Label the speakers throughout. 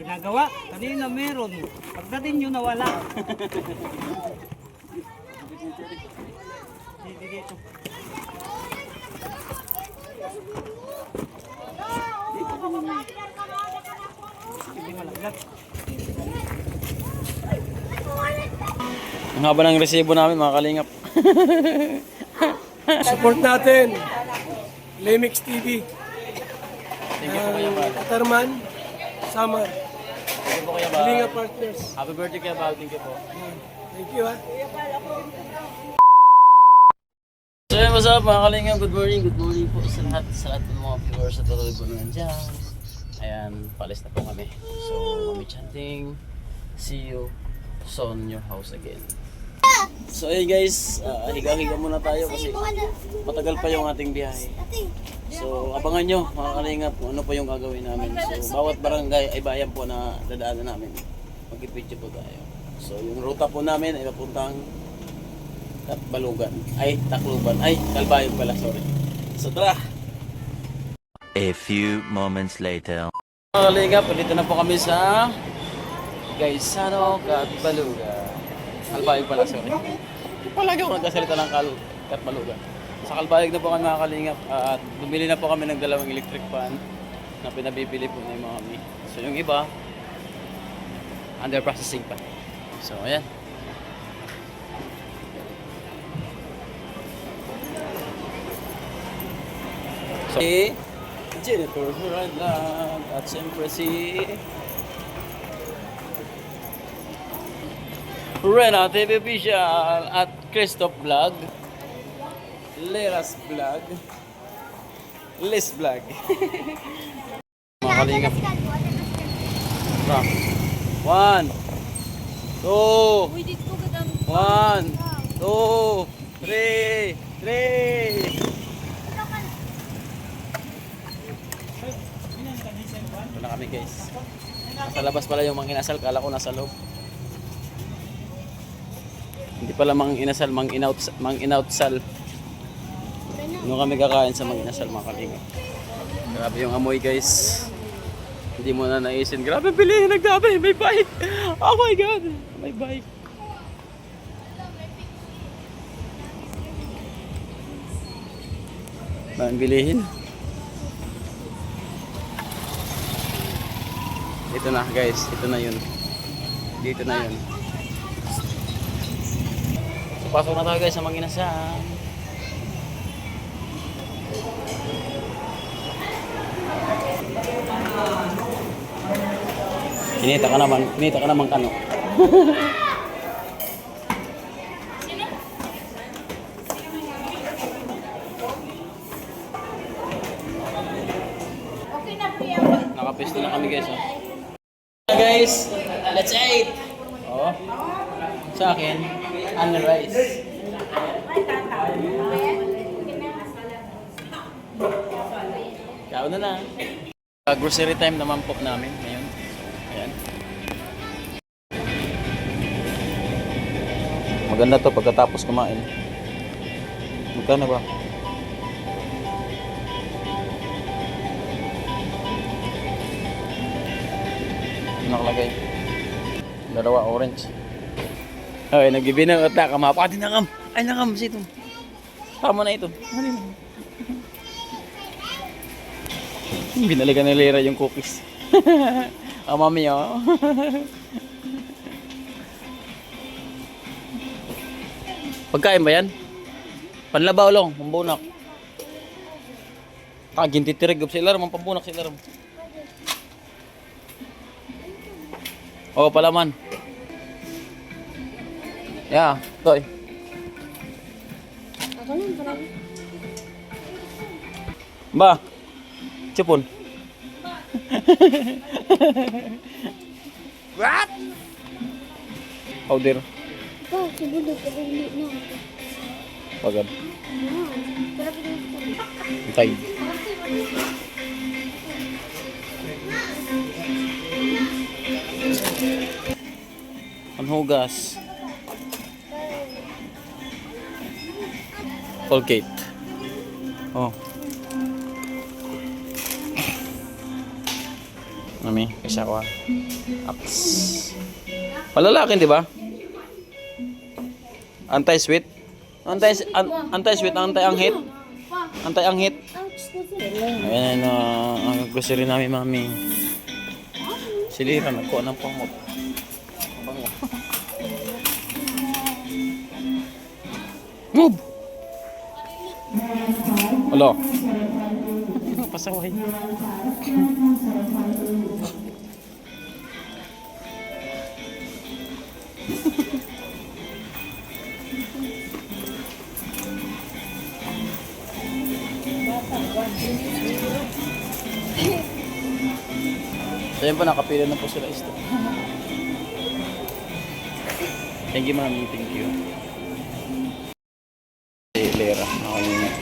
Speaker 1: ginagawa. Kanina meron. Pagdating nyo nawala. Dito. Hindi malaglag.
Speaker 2: Ang haba ng resibo namin mga kalingap.
Speaker 3: Support natin. Lemix TV.
Speaker 2: Thank you po Kuya Bal.
Speaker 3: Katarman. Summer.
Speaker 2: Thank you po Kuya Bal.
Speaker 3: Kalinga Partners.
Speaker 2: Happy birthday Kuya Bal. Thank you po.
Speaker 3: Thank you ha.
Speaker 2: So yun, what's up mga kalingap? Good morning po sa lahat ng mga viewers sa tuloy po nandiyan. Ayan, palis na po kami. So, Mami Chanting, see you soon your house again. So ayun guys, higa-higa muna tayo kasi matagal pa yung ating biyahe. So abangan nyo mga kalingap kung ano po yung gagawin namin. So bawat barangay ay bayan po na dadaanan namin. Mag-video po tayo. So yung ruta po namin ay papuntang Tacloban. Calbayog pala, sorry. So tara!
Speaker 4: A few moments later.
Speaker 2: Mga kalingap, dito na po kami sa Gaisano, Catbaluga. Calbayog pala, sorry. Palagi ako nagkasalita ng Catbaluga. Sa Calbayog na po kami mga kalingap at bumili na po kami ng dalawang electric fan na pinabibili po ni Mami. So yung iba, under processing pa. So ayan. So, si Jennifer Hurlan at siyempre si Rena TV Official at Christoph Vlog, Leras Vlog, Les Vlog. Mga kalingap. 1, 2, 1, 2, 3, 3. Ito na kami guys. Nasa labas pala yung mga inasal, kala ko nasa loob. Hindi pala mang inasal, mang inoutsal. Ano kami kakain sa mga inasal mga kalingap. Grabe yung amoy guys. Hindi mo na naisin. Grabe bilihin, nagdabi, may bike. Oh my god, may bike. Ang bilihin. Ito na guys, ito na yun. Dito na yun. So, pasok na tayo guys sa Manginasang. Kinita ka naman kano. Nakapesto na kami guys. Guys, let's eat! Oh, sa akin, and rice. Kaya na. Grocery time naman po namin ngayon. Ayan. Maganda to pagkatapos kumain. Magkano ba? Nakalagay. Dalawa orange. Ay, nagbibinang at kamapati na ngam. Ay, nakam sito. Tama na ito. Binalikan ni Lera yung cookies. Oh, mami, oh. Pagkain ba yan? Panlabaw lang, pambunak. Gintitirigop sa ilaram, ang pambunak sa ilaram. Oh, palaman. Yeah, toy. Ba. Cipon. What? Powder.
Speaker 5: Oh, sibulog ka rin na.
Speaker 2: Pagad.
Speaker 5: Pero
Speaker 2: Tay. Panhugas. Colgate. Oh. Mami, kasi ako. Aks. Palalakin, di ba? Anti-sweet. Anti-sweet, anti-anghit. Anti-anghit. Ayan, ang grocery namin, mami. Silira, nagkuha ng pamot. Bango. Move! Hello. Pasaway. So yun po, nakapila na po sila ito. Thank you, mami. Thank you. Lera,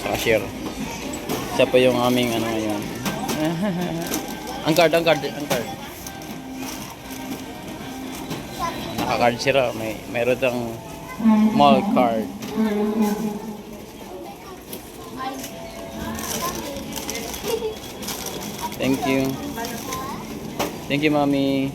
Speaker 2: sa cashier. Siya pa yung aming ano ngayon. ang card. Naka-card sila. Mayroon tang mall card. Thank you. Thank you, mami.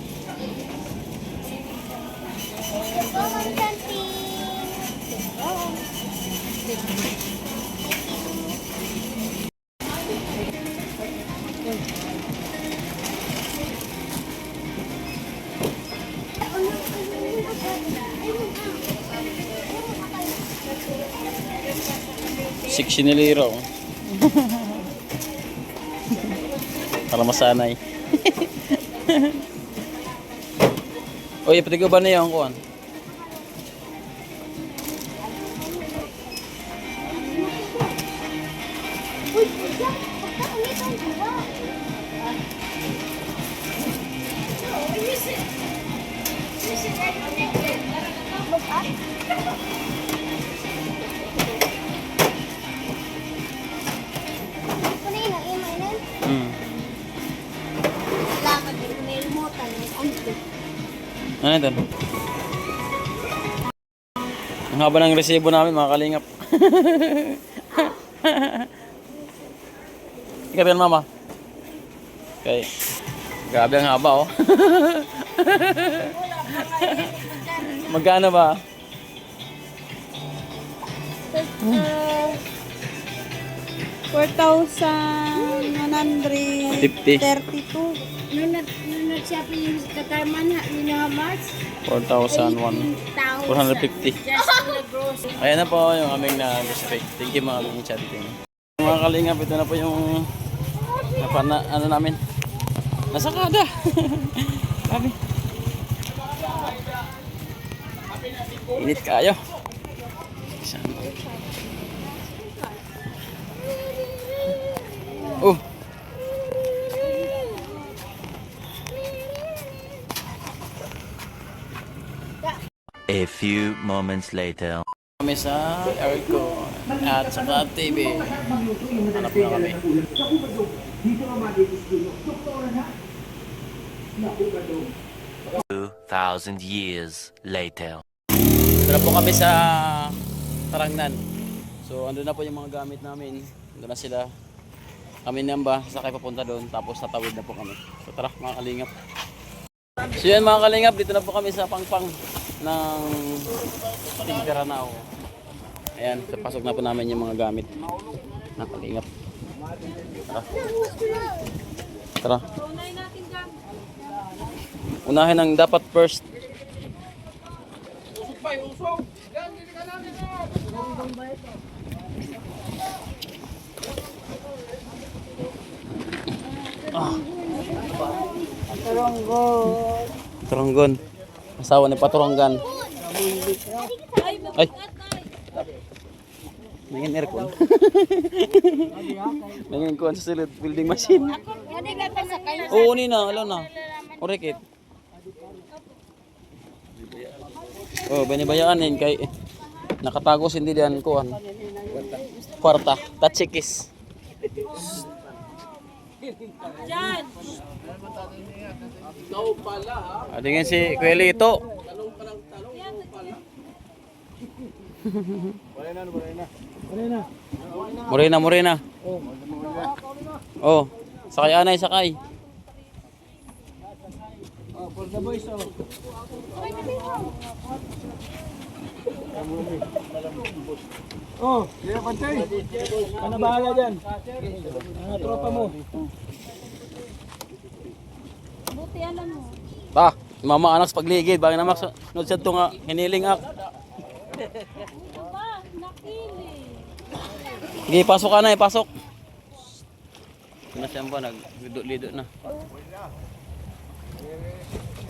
Speaker 2: $60 para masanay. Oy, pati ko ba na yung kuhan? Ano ito? Ang haba ng resibo namin, mga kalingap. Ikaw yan, mama. Okay. Grabe ang haba, oh. Magkano ba?
Speaker 5: 4,132. Nung nag-shopping yung katarman, minamas.
Speaker 2: 4,450. Ayan na po yung aming na-respect. Thank you, mga aming chatting. Mga kalingap, ito na po yung ano namin. Nasa kada. Sabi. Init kayo. Oh.
Speaker 4: A few moments later.
Speaker 2: Kami sa aircon at saka TV. Hanap na kami.
Speaker 4: 2,000 years later.
Speaker 2: Tara po kami sa Tarangnan. So andun na po yung mga gamit namin. Andun na sila. Kami namba, sakay papunta doon. Tapos tatawid na po kami. So tara, mga kalingap. So yan, mga kalingap, dito na po kami sa pangpang ng Tigdaranao. Ayan, so pasok na po namin yung mga gamit. Mga kalingap. Tara. Tara. Unahin ang dapat first. Turonggon. Asawa ni Paturonggan. Ay. Nangin aircon. Nangin kuhan sa silid building machine. Oo, ni na, alam na. Orekit. Oh, banibayaanin kay nakatago hindi diyan kuhan. Kwarta, tatsikis. Diyan. Adingin si Kuya ito. Morena. Oh, sakay anay, sakay.
Speaker 3: For the boys, oh. Oh, yeah, pantay. Ano bahala dyan? Mga tropa mo.
Speaker 5: Buti alam mo.
Speaker 2: Pa, mama anak sa pagligid, bagay na Max, nod sa nga hiniling ak.
Speaker 5: Ito ba? Nakili.
Speaker 2: Sige, pasok ka na, pasok. Nasaan ba, nag-lido na.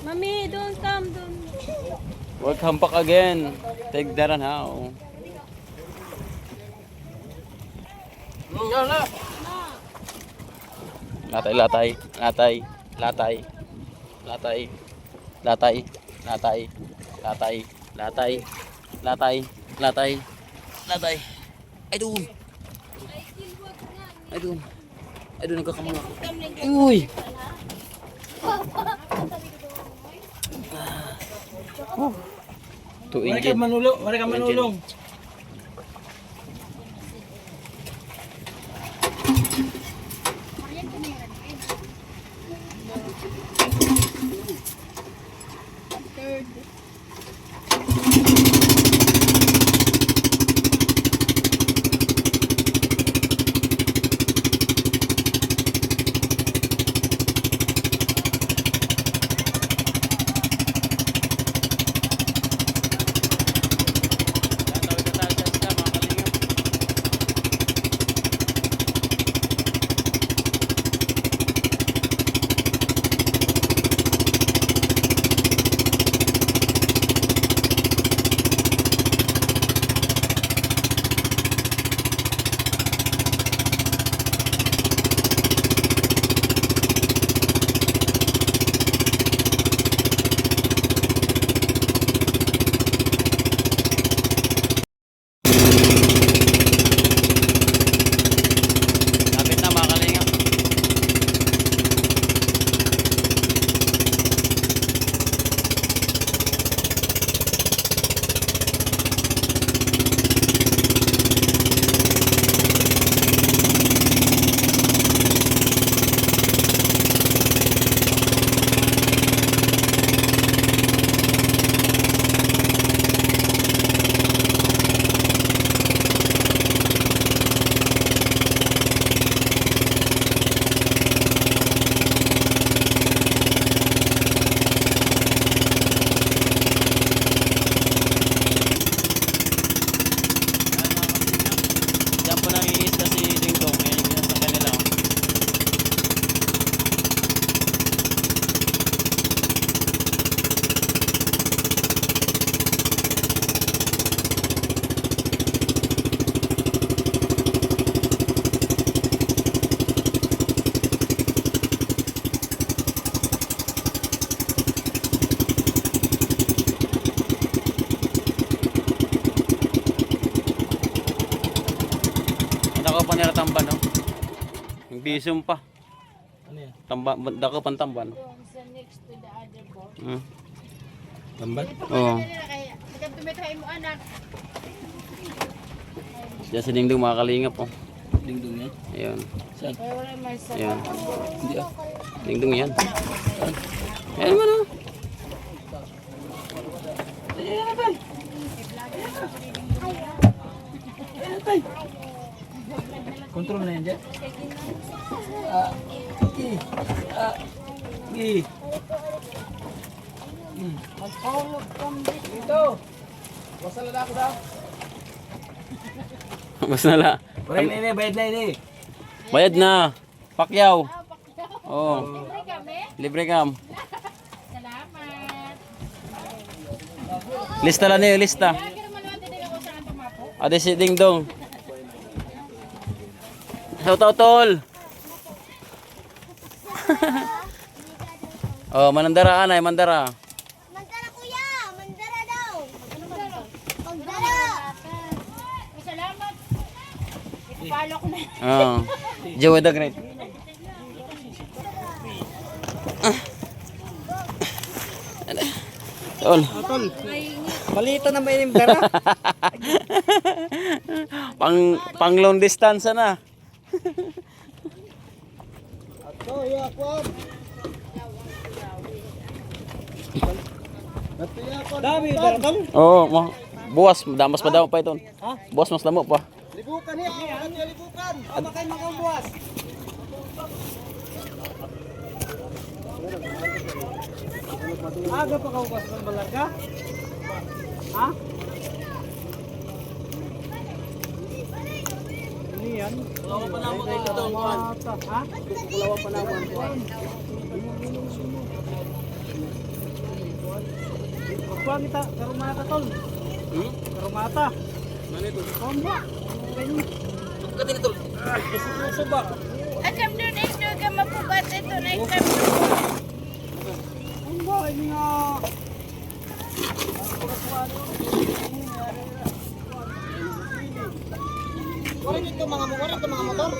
Speaker 5: Mami, don't come, don't.
Speaker 2: Welcome back again. Take that now. Latay, latay, latay, latay, latay, latay, latay, latay, latay, latay, latay, latay. Ay doon. Ay doon. Ay doon, nagkakamanga. Uy!
Speaker 3: Mari ka manulong. Mari ka manulong.
Speaker 2: Lapit na mga kalingap. Diyan po nangingisda si Ding Dong. Ayan yung nasa kanila. Dako pa nila tamban, no? Yung bisum pa.
Speaker 3: Ano yan?
Speaker 2: Tamba, dako pan tamban.
Speaker 5: Sa next to the other boat.
Speaker 2: Hmm.
Speaker 3: Tambal?
Speaker 2: Oo.
Speaker 5: Kaya, maganda tumitry mo anak.
Speaker 2: Diyan si Ding Dong mga kalingap, oh.
Speaker 3: Dingdong yan?
Speaker 2: Ayun.
Speaker 3: Saan?
Speaker 5: Kaya wala may sa.
Speaker 2: Ayun.
Speaker 3: Hindi ah.
Speaker 2: Ding Dong yan. Ayun naman, oh.
Speaker 3: Control na yan dyan.
Speaker 5: Magpahulog kang
Speaker 3: Dito! Wasal na ako daw.
Speaker 2: Basta na la.
Speaker 3: Bayad na ini, bayad na ini.
Speaker 2: Bayad na. Pakyaw. Oo.
Speaker 5: Libre kami.
Speaker 2: Libre kam.
Speaker 5: Salamat.
Speaker 2: Lista lang niyo, lista.
Speaker 5: Lagi naman natin din ako saan tumapo.
Speaker 2: Ade si Ding Dong. Tol. Oh, manandara anay, mandara.
Speaker 6: Mandara kuya! Mandara daw! Mandara!
Speaker 5: Salamat. Ipalo ko na.
Speaker 2: Oh. Joe the Great. Tol.
Speaker 3: Tol, malito na may dara.
Speaker 2: Pang long distance na.
Speaker 3: Oh, yeah, kwam.
Speaker 1: Dami, daratol.
Speaker 2: Oo, buwas, mas madamo pa ito.
Speaker 1: Ha?
Speaker 2: Buwas, mas damo pa.
Speaker 3: Libukan niya, libukan.
Speaker 1: Ama kayo magkambuas. Aga pa ka ubas ng balaga? Ha? Ini yan?
Speaker 2: Kulawan pa naman ito,
Speaker 1: Mata. Ha?
Speaker 2: Kulawan pa naman.
Speaker 1: Magkuhan kita, karumata tol. Karumata.
Speaker 2: Ano ito?
Speaker 1: Komba.
Speaker 2: Katin ito.
Speaker 1: Suba.
Speaker 5: Akam doon ito ka mapubat ito na ikam.
Speaker 1: Komba, ini nga.
Speaker 3: Wala dito mga motor.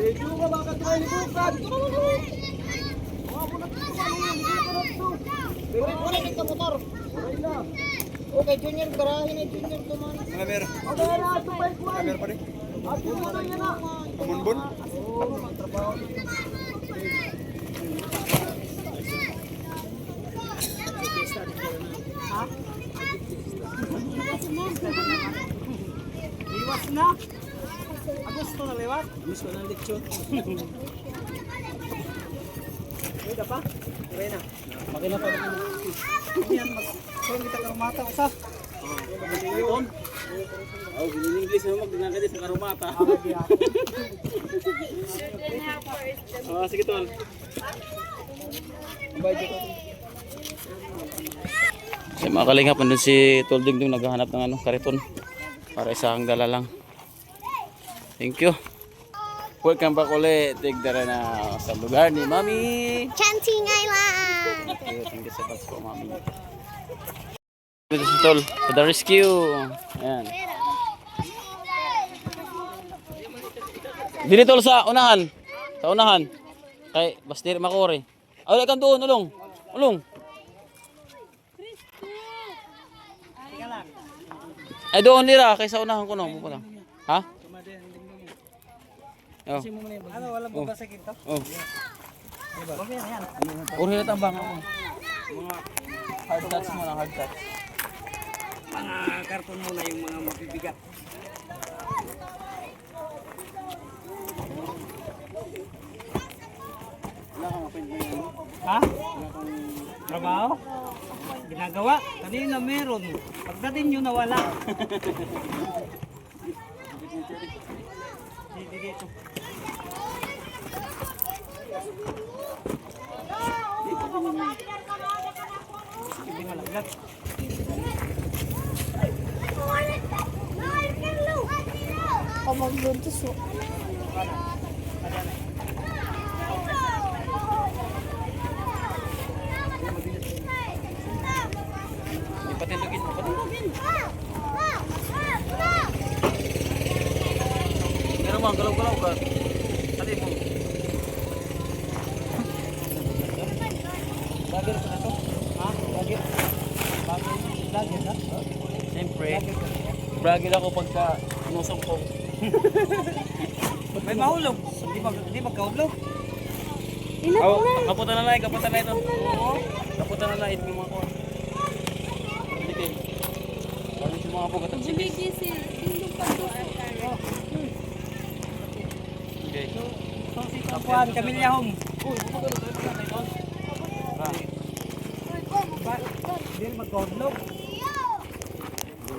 Speaker 3: Eh, juga bakit tayo libukan? Wala dito motor. Okay, Junior, garahin na Junior tuman.
Speaker 1: Kamera.
Speaker 3: Okay, na ito pa ikuan.
Speaker 1: Kamera pa rin.
Speaker 3: Ate mo na yan na.
Speaker 1: Kumunbon.
Speaker 3: Oo, magtrabaho.
Speaker 1: Iwas na. Agosto na lewat.
Speaker 3: Gusto ng lechon.
Speaker 1: Pwede pa? Pwede na.
Speaker 3: Makina pa naman.
Speaker 1: Yan, magkuhan kita karumata usa.
Speaker 2: Ito? Oh, in English mo magdinagadi sa karumata. Oh, sige tol. Sa mga kalingap, nandun si Tol Dingdong naghahanap ng ano, kariton para isang dala lang. Thank you. Welcome back ulit. Tigdara na sa lugar ni Mami.
Speaker 6: Chanting Island.
Speaker 2: Thank you so much po, Mami. Dito si Tol, to the rescue. Ayan. Dili Tol sa unahan. Sa unahan. Kay Basdir Makore. Ay, kan doon, ulong. Ulong. Ay, doon nila. Kay sa unahan ko, no. Ha? Oh.
Speaker 1: Ano, wala mo ba sa kinto?
Speaker 2: Oh.
Speaker 1: Okay na yan.
Speaker 2: Puro nila tambang ako. Mga hard touch mo na, hard touch.
Speaker 1: Mga karton muna yung mga mabibigat.
Speaker 2: Wala kang appointment mo.
Speaker 1: Ha? Trabaho? Ginagawa? Kanina meron. Pagdating nyo nawala. Dito. Hindi malaglag.
Speaker 6: Magluntos mo.
Speaker 2: Hindi patindugin, patindugin. Pero mga galaw-galaw ka. Sali mo.
Speaker 1: Lager pa na to? Ha? Lager? Lager na?
Speaker 2: Siyempre, bragil ako pagka inusok ko.
Speaker 1: May mahulog. Hindi magkahulog.
Speaker 2: Oh, kaputan na lang, kaputan na ito. Kaputan na lang, ito yung mga ko. Sige. Parang yung mga bugat at sige. Okay.
Speaker 1: So, si Kapuan, Camilla Home. Hindi magkahulog.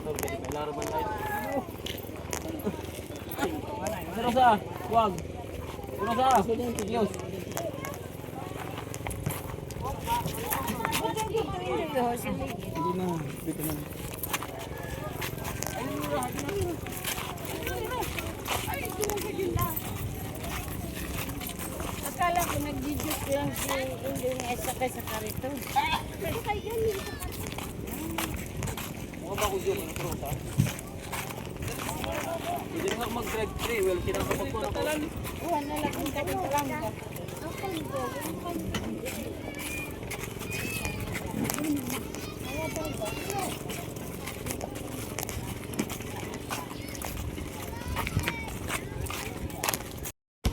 Speaker 2: May laraban tayo. Ano sa? Huwag. Ano sa? Diyos.
Speaker 1: Hindi na. Dito na.
Speaker 5: Akala ko nag-video ko lang si Indonesia sakay sa karito.
Speaker 2: Mga bako dyan, ano pro sa? Hindi na mag-drag free. Well, kinakapag ko na ko.
Speaker 5: Wala lang kung karito lang ba.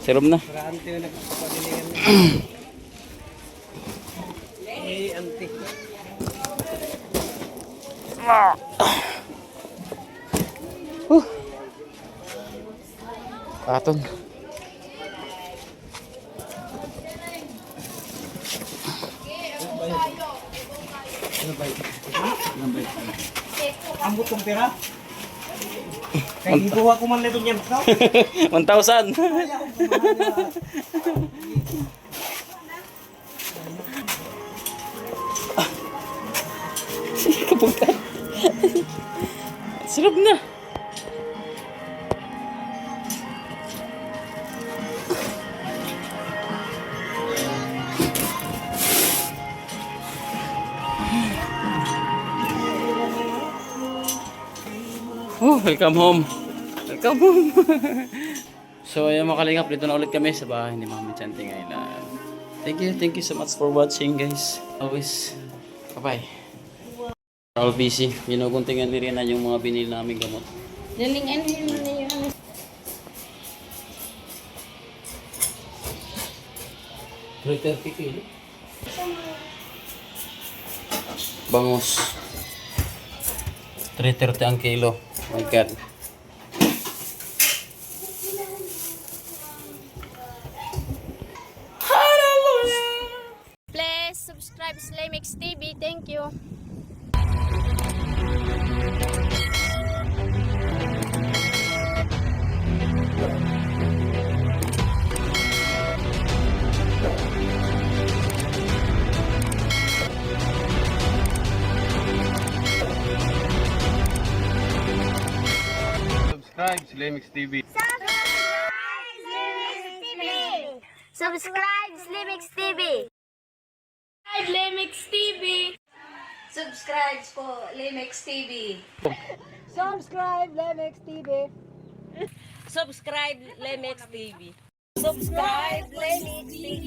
Speaker 2: Serum na.
Speaker 1: Para ante na nagpapalilingan. Eh, ante.
Speaker 2: Katon.
Speaker 1: Ang butong pera. Kaya gibuha ko man level niya.
Speaker 2: 1,000. Sige kabutan. Sarap na. Oh, welcome home. Welcome home. So, ayun mga kalingap, dito na ulit kami sa bahay ni Mami Chanting Island. Thank you so much for watching, guys. Always, bye-bye. All busy. Ginuguntingan ni Rina yung mga binili namin gamot.
Speaker 5: Daling ano yun na yun.
Speaker 2: Bangus. 330 ang kilo. Oh my God.
Speaker 6: Please subscribe Slimix TV. Thank you.
Speaker 7: Subscribe Slimix TV.
Speaker 6: Subscribe Slimix TV. Slimix TV.
Speaker 5: Subscribe po, Limex TV.
Speaker 1: Subscribe Lemex TV.
Speaker 5: Subscribe, Limex TV. Subscribe, Limex TV.